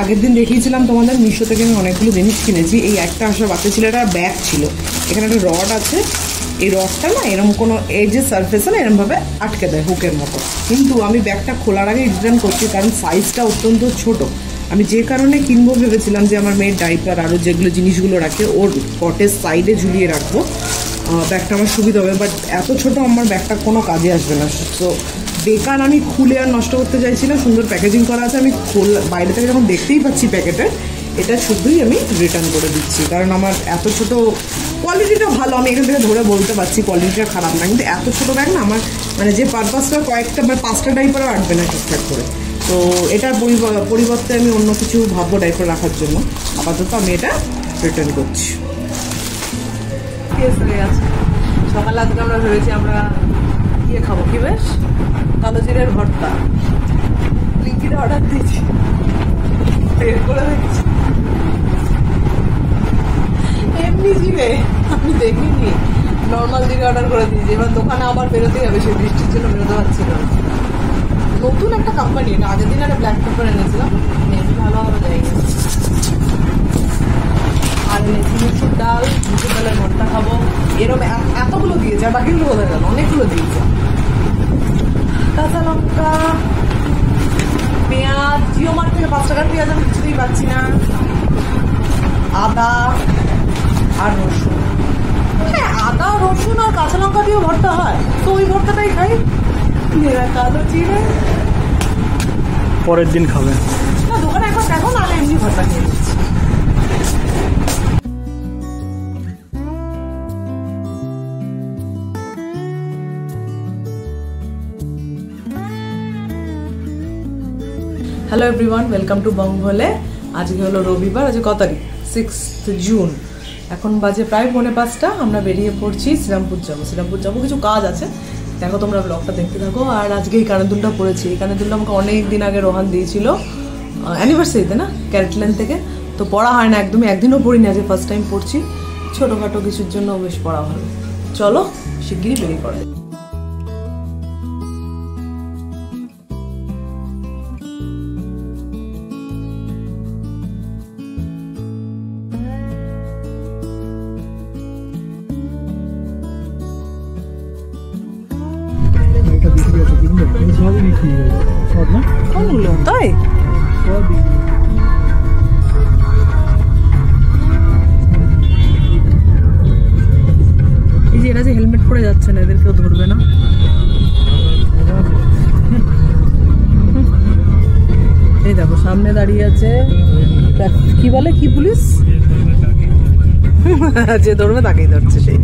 আগের দিন দেখিয়েছিলাম তোমাদের মিশো থেকে আমি অনেকগুলো জিনিস কিনেছি। এই একটা আসা বাচ্চা ছেলেটার ব্যাগ ছিল, এখানে একটা রড আছে, এই রডটা না এরকম কোনো এজের সারফেসে না এরমভাবে আটকে দেয় হুকের মতো। কিন্তু আমি ব্যাগটা খোলার আগে রিটার্ন করছি, কারণ সাইজটা অত্যন্ত ছোট। আমি যে কারণে কিনবো ভেবেছিলাম যে আমার মেয়ের ডাইপার আরও যেগুলো জিনিসগুলো রাখে ওর কটের সাইডে ঝুলিয়ে রাখবো, ব্যাগটা আমার সুবিধা হবে। বাট এত ছোট আমার ব্যাগটা কোনো কাজে আসবে না। তো বেকার আমি খুলে আর নষ্ট করতে চাইছি না, সুন্দর প্যাকেজিং করা আছে। আমি বাইরে থেকে যখন দেখতেই পাচ্ছি প্যাকেটে, এটা শুধুই আমি রিটার্ন করে দিচ্ছি, কারণ আমার এত ছোট, কোয়ালিটিটা ভালো, আমি এখান থেকে ধরে বলতে পারছি কোয়ালিটিটা খারাপ না, কিন্তু এত ছোটো ব্যাগ না আমার মানে যে পারপাসটা কয়েকটা মানে 5টা ডাইপারও আটবে না ঠিকঠাক করে। তো এটার পরিবর্তে আমি অন্য কিছু ভাববো ডাইপার রাখার জন্য। আপাতত আমি এটা রিটার্ন করছি। সকালে আজকে আমরা ভেবেছি আমরা ইয়ে খাবো, কি বেশ কালো জিরের ভর্তা। লিঙ্কিটা অর্ডার দিয়েছি, বের করে দেখছি এমনি জিরে আমি দেখিনি, নর্মাল জিরে অর্ডার করে দিয়েছি। এবার দোকানে আবার বেরোতেই হবে, সেই বৃষ্টির জন্য বেরোতে পারছি না। নতুন একটা কোম্পানি, এটা আগের দিন একটা ব্ল্যাক পেপার এনেছিলাম, মেবি ভালো হবে জায়গা। আর এনেছি মুসুর ডাল, মুসুর ডালের ভর্তা খাবো। এরকম এতগুলো দিয়েছে, আর বাকিগুলো কোথায় গেল, অনেকগুলো দিয়েছে। কাঁচা লঙ্কা, পেঁয়াজ, জিও মার্ট থেকে 5 টাকার পেঁয়াজ আমি কিছুতেই পাচ্ছি না। আদা আর রসুন, হ্যাঁ আদা রসুন আর কাঁচা লঙ্কা দিয়েও ভর্তা হয়, তো ওই ভর্তাটাই খাই। কালো চিড়ে পরের দিন খাবে না, দোকানে একবার দেখো না, আমি এমনি ভর্তা খেয়ে নিচ্ছি। হ্যালো এভরিওয়ান, ওয়েলকাম টু বং ভোলে। আজকে হলো রবিবার, আজকে কত তারিখ? 6 জুন। এখন বাজে প্রায় 4:45। আমরা বেরিয়ে পড়ছি, শ্রীরামপুর যাবো, কিছু কাজ আছে। দেখো তোমরা ব্লগটা দেখতে থাকো। আর আজকে এই কানের দুলটা পরেছি, এই কানের দুলটা আমাকে অনেক দিন আগে রোহান দিয়েছিল অ্যানিভার্সারিতে, না ক্যারেটল্যান্ড থেকে। তো পড়া হয় না একদমই, একদিনও পড়িনি, আজকে ফার্স্ট টাইম পড়ছি। ছোটোখাটো কিছুর জন্য বেশ পড়া ভালো। চলো শিগগিরই বেরিয়ে পড়ে। তাই এই যে এরা যে হেলমেট পরে যাচ্ছে না, এদের কেউ ধরবে না। এই দেখো সামনে দাঁড়িয়ে আছে, কি বলে, কি পুলিশ, যে ধরবে তাকেই ধরছে সেই।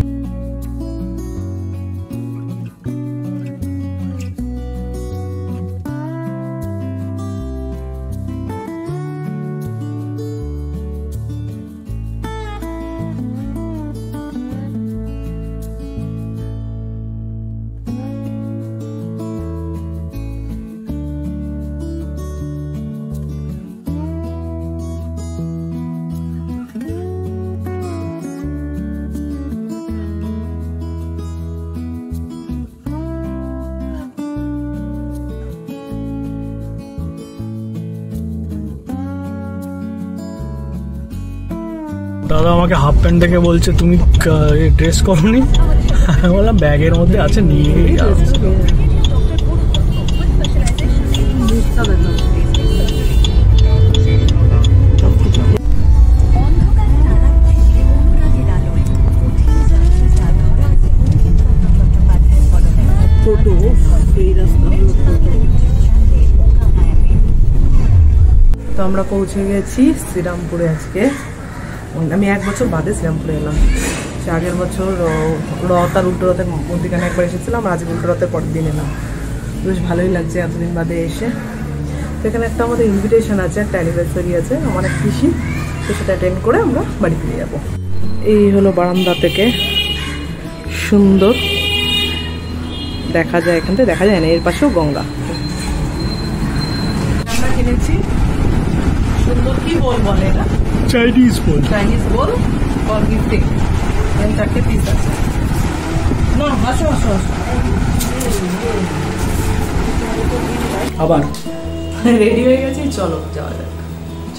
দাদা আমাকে হাফ প্যান্ট দেখে বলছে তুমি ড্রেস করোনি। বললাম ব্যাগের মধ্যে আছে, নিয়ে তো আমরা পৌঁছে গেছি শ্রীরামপুরে। আজকে আমি 1 বছর বাদে শ্রীরামপুরে এলাম। আগের বছর রথ আর উল্টো রথের মধ্যখানে একবার এসেছিলাম, আর আজকে উল্টো রথের পরের দিন এলাম। বেশ ভালোই লাগছে এতদিন বাদে এসে। তো এখানে একটা আমাদের ইনভিটেশন আছে, একটা অ্যানিভার্সারি আছে আমার এক পিসি, তো সেটা অ্যাটেন্ড করে আমরা বাড়ি ফিরে যাবো। এই হলো বারান্দা থেকে সুন্দর দেখা যায়, এখান থেকে দেখা যায় না, এর পাশেও গঙ্গা। আমরা কিনেছি সুন্দর, কি বল বলে এটা, চাইনিজ বল ফর গিফটিং। 4টে পিস আছে। না আসো আসো আসো, আবার রেডি হয়ে গেছি, চলো যাওয়া যাক।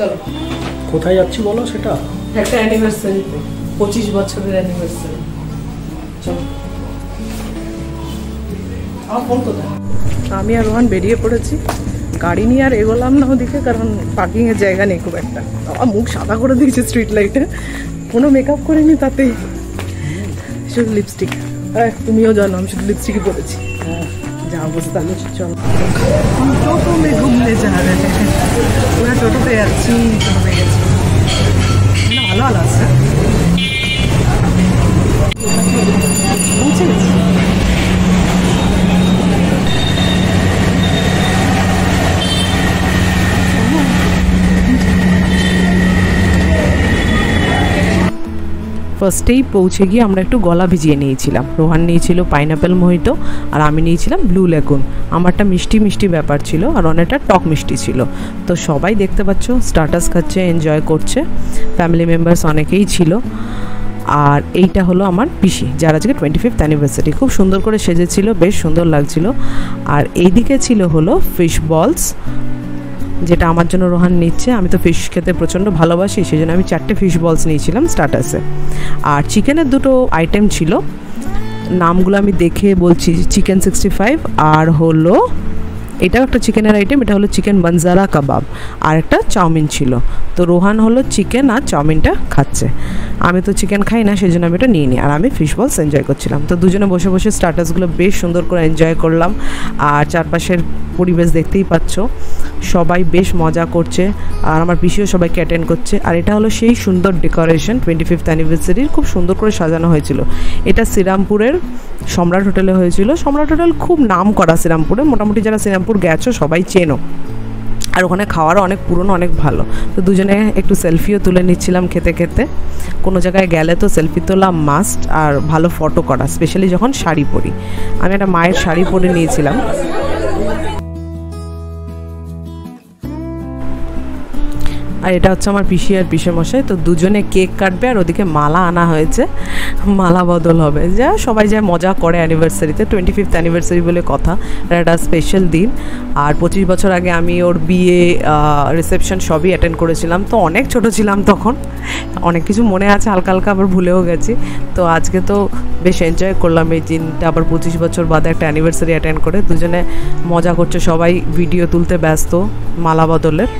চলো কোথায় যাচ্ছি বলো সেটা? একটা অ্যানিভার্সারিতে, 25 বছরের অ্যানিভার্সারি। চলো। আমার ফোন কোথায়? আমি আর রোহান বেরিয়ে পড়েছি। গাড়ি নিয়ে আর এগোলাম না ওদিকে, কারণ পার্কিংয়ের জায়গা নেই খুব একটা। আমার মুখ সাদা করে দিয়েছে স্ট্রিট লাইটে, কোনো মেকআপ করিনি, তাতে শুধু লিপস্টিক। তুমিও জানো আমি শুধু লিপস্টিকই পরেছি। যা অবস্থা। চলো, টোটো মে ঘুমলে যা রে, পুরা টোটোতে যাচ্ছি। টোটোতে গেছি, ভালো ভালো আছে। পৌঁছে গেছি। ফার্স্টেই পৌঁছে গিয়ে আমরা একটু গলা ভিজিয়ে নিয়েছিলাম। রোহান নিয়েছিল পাইনাপেল মোহিতো, আর আমি নিয়েছিলাম ব্লু লেগুন। আমারটা মিষ্টি মিষ্টি ব্যাপার ছিল, আর অনেকটা টক মিষ্টি ছিল। তো সবাই দেখতে পাচ্ছ স্টার্টাস খাচ্ছে, এনজয় করছে। ফ্যামিলি মেম্বার্স অনেকেই ছিল। আর এইটা হলো আমার পিসি, যার আজকে 25th অ্যানিভার্সারি। খুব সুন্দর করে সেজেছিল, বেশ সুন্দর লাগছিল। আর এইদিকে ছিল হলো ফিশ বলস, যেটা আমার জন্য রোহান নিচ্ছে। আমি তো ফিশ খেতে প্রচণ্ড ভালোবাসি, সেই জন্য আমি 4টে ফিশ বলস নিয়েছিলাম স্টার্টাসে। আর চিকেনের 2টো আইটেম ছিল, নামগুলো আমি দেখে বলছি। চিকেন 65, আর হলো এটাও একটা চিকেনের আইটেম, এটা হলো চিকেন বানজারা কাবাব, আর একটা চাউমিন ছিল। তো রোহান হলো চিকেন আর চাউমিনটা খাচ্ছে। আমি তো চিকেন খাই না, সেই জন্য আমি এটা নিয়ে নিই। আর আমি ফিশ বলস এনজয় করছিলাম। তো দুজনে বসে বসে স্টার্টাসগুলো বেশ সুন্দর করে এনজয় করলাম। আর চারপাশের পরিবেশ দেখতেই পাচ্ছ, সবাই বেশ মজা করছে। আর আমার পিসিও সবাইকে অ্যাটেন্ড করছে। আর এটা হলো সেই সুন্দর ডেকোরেশন, 25th অ্যানিভার্সারির খুব সুন্দর করে সাজানো হয়েছিল। এটা শ্রীরামপুরের সম্রাট হোটেলে হয়েছিল। সম্রাট হোটেল খুব নাম করা শ্রীরামপুরে, মোটামুটি যারা শ্রীরামপুর গেছো সবাই চেনো। আর ওখানে খাওয়ারও অনেক পুরনো, অনেক ভালো। তো দুজনে একটু সেলফিও তুলে নিচ্ছিলাম খেতে খেতে। কোনো জায়গায় গেলে তো সেলফি তোলা মাস্ট, আর ভালো ফটো করা, স্পেশালি যখন শাড়ি পরি। আমি একটা মায়ের শাড়ি পরে নিয়েছিলাম। আর এটা হচ্ছে আমার পিসি আর পিসেমশাই। তো দুজনে কেক কাটবে, আর ওদিকে মালা আনা হয়েছে, মালা বদল হবে। যা সবাই যায় মজা করে অ্যানিভার্সারিতে, 25th অ্যানিভার্সারি বলে কথা। একটা স্পেশাল দিন। আর 25 বছর আগে আমি ওর বিয়ে, রিসেপশন সবই অ্যাটেন্ড করেছিলাম। তো অনেক ছোট ছিলাম তখন, অনেক কিছু মনে আছে, হালকা হালকা আবার ভুলেও গেছি। তো আজকে তো বেশ এনজয় করলাম এই দিনটা, আবার 25 বছর বাদে একটা অ্যানিভার্সারি অ্যাটেন্ড করে। দুজনে মজা করছে, সবাই ভিডিও তুলতে ব্যস্ত মালা বদলের।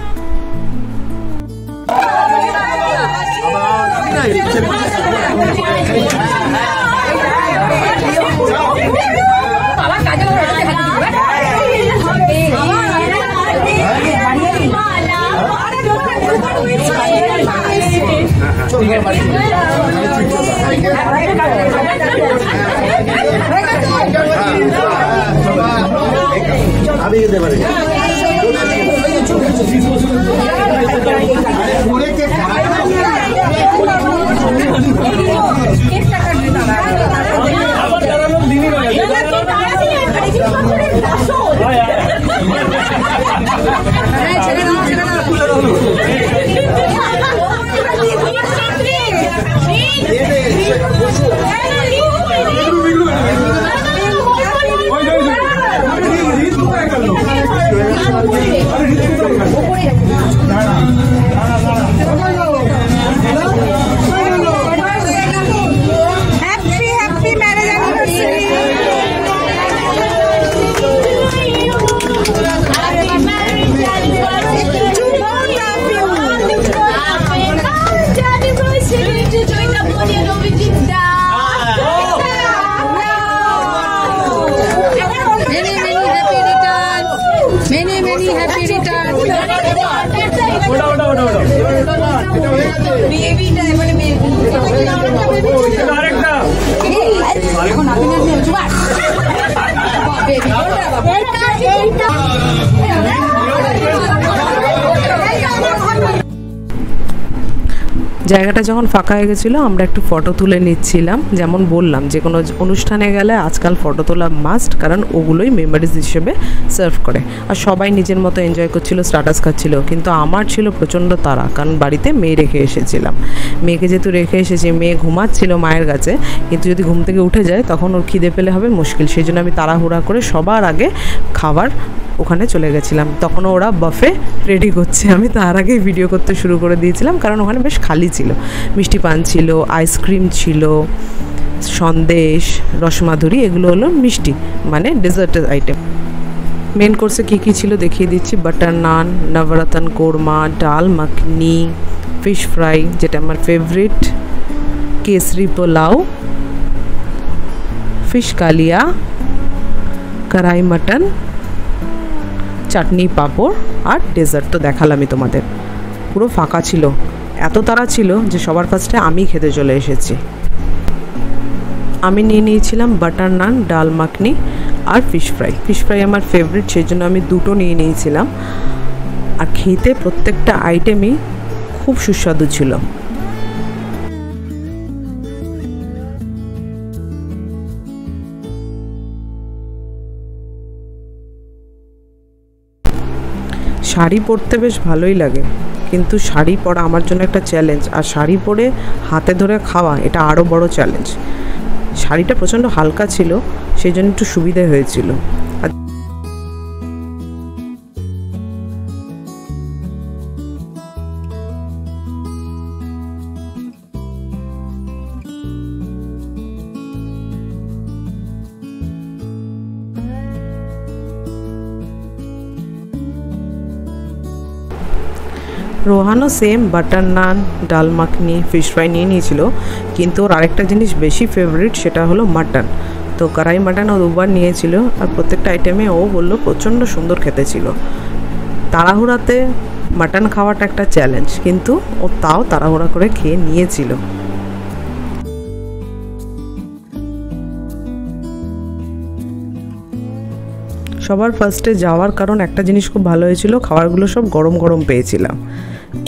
জায়গাটা যখন ফাঁকা হয়ে গেছিলো, আমরা একটু ফটো তুলে নিচ্ছিলাম। যেমন বললাম, যে কোনো অনুষ্ঠানে গেলে আজকাল ফটো তোলা মাস্ট, কারণ ওগুলোই মেমোরিজ হিসেবে সার্ভ করে। আর সবাই নিজের মতো এনজয় করছিল, স্ট্যাটাস খাচ্ছিল। কিন্তু আমার ছিল প্রচণ্ড তাড়া, কারণ বাড়িতে মেয়ে রেখে এসেছিলাম। মেয়েকে যেহেতু রেখে এসেছি, মেয়ে ঘুমাচ্ছিল মায়ের কাছে, কিন্তু যদি ঘুম থেকে উঠে যায় তখন ওর খিদে পেলে হবে মুশকিল। সেই জন্য আমি তাড়াহুড়া করে সবার আগে খাবার ওখানে চলে গেছিলাম। তখনও ওরা বাফে রেডি করছে, আমি তার আগেই ভিডিও করতে শুরু করে দিয়েছিলাম, কারণ ওখানে বেশ খালি ছিল। মিষ্টি পান ছিল, আইসক্রিম ছিল, সন্দেশ, রসমাধুরী, এগুলো হলো মিষ্টি মানে ডেজার্টের আইটেম। মেন কোর্সে কী কী ছিল দেখিয়ে দিচ্ছি। বাটার নান, নবরত্ন কোরমা, ডাল মাখনি, ফিশ ফ্রাই যেটা আমার ফেভারিট, কেসরি পোলাও, ফিশ কালিয়া, কড়াই মাটন, চাটনি পাঁপড় আর ডেজার্ট তো দেখালামই তোমাদের। পুরো ফাঁকা ছিল, এত তাড়া ছিল যে সবার ফার্স্টে আমি খেতে চলে এসেছি। আমি নিয়ে নিয়েছিলাম বাটার নান, ডাল মাখনি আর ফিশ ফ্রাই। ফিশ ফ্রাই আমার ফেভারিট, সেই জন্য আমি দুটো নিয়ে নিয়েছিলাম। আর খেতে প্রত্যেকটা আইটেমই খুব সুস্বাদু ছিল। শাড়ি পরতে বেশ ভালোই লাগে, কিন্তু শাড়ি পরা আমার জন্য একটা চ্যালেঞ্জ, আর শাড়ি পরে হাতে ধরে খাওয়া এটা আরও বড় চ্যালেঞ্জ। শাড়িটা প্রচণ্ড হালকা ছিল, সেই জন্য একটু সুবিধে হয়েছিল। রোহানও সেম বাটার নান, ডাল মাখনি, ফিশ ফ্রাই নিয়ে নিয়েছিল, কিন্তু ওর আরেকটা জিনিস বেশি ফেভারিট, সেটা হলো মাটন। তো কড়াই মাটন ও দুবার নিয়েছিল, আর প্রত্যেকটা আইটেমে ও বললো প্রচণ্ড সুন্দর খেতে ছিল। তাড়াহুড়াতে মাটন খাওয়াটা একটা চ্যালেঞ্জ, কিন্তু ও তাও তাড়াহুড়া করে খেয়ে নিয়েছিল। সবার ফার্স্টে যাওয়ার কারণ একটা জিনিস খুব ভালো হয়েছিল, খাবারগুলো সব গরম গরম পেয়েছিলাম।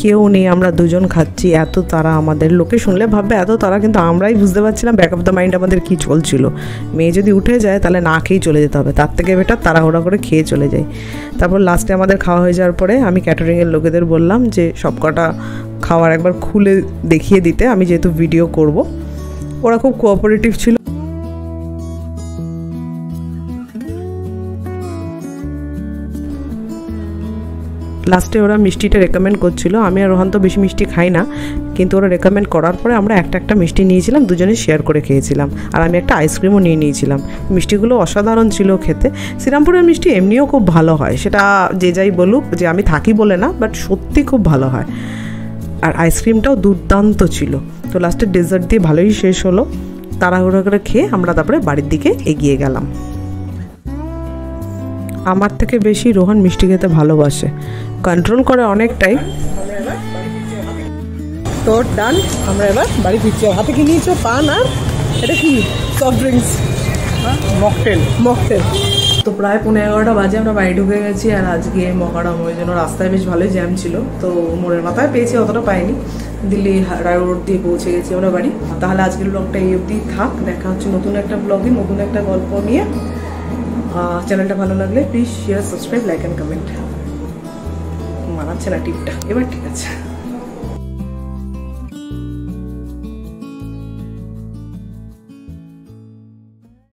কেউ নেই, আমরা দুজন খাচ্ছি, এত তারা আমাদের। লোকে শুনলে ভাববে এত তারা, কিন্তু আমরাই বুঝতে পারছিলাম ব্যাক অফ দ্য মাইন্ড আমাদের কী চলছিল। মেয়ে যদি উঠে যায় তাহলে না খেয়েই চলে যেতে হবে, তার থেকে বেটার তাড়াহুড়া করে খেয়ে চলে যাই। তারপর লাস্টে আমাদের খাওয়া হয়ে যাওয়ার পরে আমি ক্যাটারিংয়ের লোকেদের বললাম যে সব কটা খাবার একবার খুলে দেখিয়ে দিতে, আমি যেহেতু ভিডিও করব। ওরা খুব কোঅপারেটিভ ছিল। লাস্টে ওরা মিষ্টিটা রেকমেন্ড করছিল, আমি আর রোহান তো বেশি মিষ্টি খাই না, কিন্তু ওরা রেকমেন্ড করার পরে আমরা একটা একটা মিষ্টি নিয়েছিলাম, দুজনে শেয়ার করে খেয়েছিলাম। আর আমি একটা আইসক্রিমও নিয়ে নিয়েছিলাম। মিষ্টিগুলো অসাধারণ ছিল খেতে। শ্রীরামপুরের মিষ্টি এমনিও খুব ভালো হয়, সেটা যে যাই বলুক, যে আমি থাকি বলে না, বাট সত্যি খুব ভালো হয়। আর আইসক্রিমটাও দুর্দান্ত ছিল। তো লাস্টে ডেজার্ট দিয়ে ভালোই শেষ হলো। তাড়াহুড়ো করে খেয়ে আমরা তারপরে বাড়ির দিকে এগিয়ে গেলাম। আমার থেকে বেশি রোহান মিষ্টি খেতে ভালোবাসে, কন্ট্রোল করে অনেকটাই। তো ডান, আমরা এবার বাড়ি ফিরছি। হাতে কি নিয়েছো? পান আর এটা কি সফট ড্রিঙ্কস, মকটেল। তো প্রায় 11:30 বাজে আমরা বাড়ি ঢুকে গেছি। আর আজকে মহরম, ওই জন্য রাস্তায় বেশ ভালোই জ্যাম ছিল। তো মোড়ের মাথায় পেয়েছি, অতটা পাইনি। দিল্লি রায় রোড দিয়ে পৌঁছে গেছি আমরা বাড়ি। তাহলে আজকের ব্লগটা এই অবধি থাক, দেখা হচ্ছে নতুন একটা ব্লগে, নতুন একটা গল্প নিয়ে। চ্যানেলটা ভালো লাগলে please share, subscribe, like and comment. মানাচ্ছে না টিপটা, এবার ঠিক আছে।